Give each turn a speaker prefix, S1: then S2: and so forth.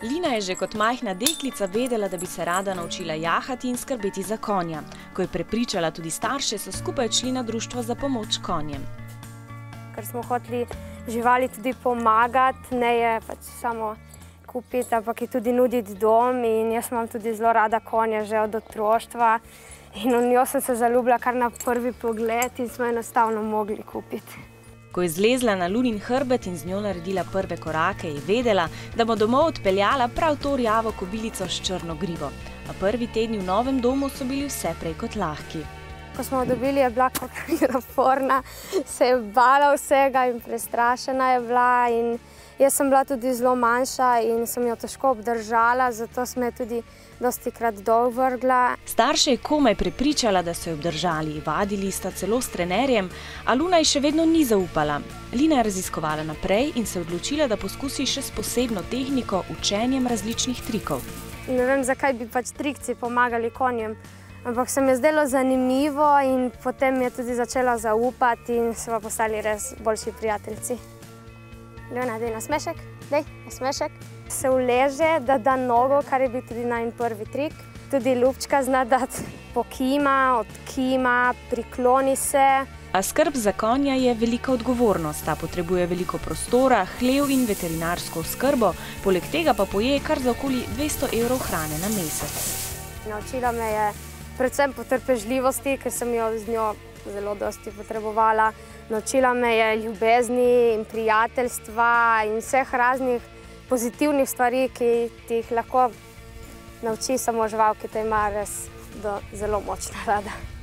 S1: Lina je že kot majhna deklica vedela, da bi se rada naučila jahati in skrbeti za konja. Ko je prepričala tudi starše, so skupaj odšli na društvo za pomoč konjem.
S2: Ker smo hoteli živali tudi pomagati, ne je pač samo kupiti, ampak je tudi nuditi dom. In jaz imam tudi zelo rada konje že od otroštva. In v njo sem se zaljubila kar na prvi pogled in smo enostavno mogli kupiti.
S1: Ko je zlezla na Lunin hrbet in z njo naredila prve korake, je vedela, da bo domov odpeljala prav to rjavo kobilico s črno grivo. A prvi tedni v novem domu so bili vse prej kot lahki.
S2: Ko smo jo dobili, je bila kar naporna, se je bala vsega in prestrašena je bila. In jaz sem bila tudi zelo manjša in sem jo težko obdržala, zato sem jo tudi dostikrat dol vrgla.
S1: Starše je komaj prepričala, da so jo obdržali, vadili sta celo s trenerjem, a Luna ji še vedno ni zaupala. Lina je raziskovala naprej in se odločila, da poskusi še s posebno tehniko, učenjem različnih trikov.
S2: Ne vem, zakaj bi pač trikci pomagali konjem, ampak se mi je zdelo zanimivo in potem je tudi začela zaupati in smo postali res boljši prijateljci. Luna, daj nasmešek, nasmešek. Se uleže, da da nogo, kar je bil tudi najin prvi trik. Tudi Ljubčka zna dati, pokima, odkima, prikloni se.
S1: A skrb za konja je velika odgovornost. Ta potrebuje veliko prostora, hlev in veterinarsko oskrbo, poleg tega pa poje kar za okoli 200 € hrane na mesec.
S2: Naučila me je predvsem potrpežljivosti, ker sem jo z njo zelo dosti potrebovala. Naučila me je ljubezni in prijateljstva in vseh raznih pozitivnih stvari, ki ti jih lahko nauči samo žival, ki te ima res zelo močno rada.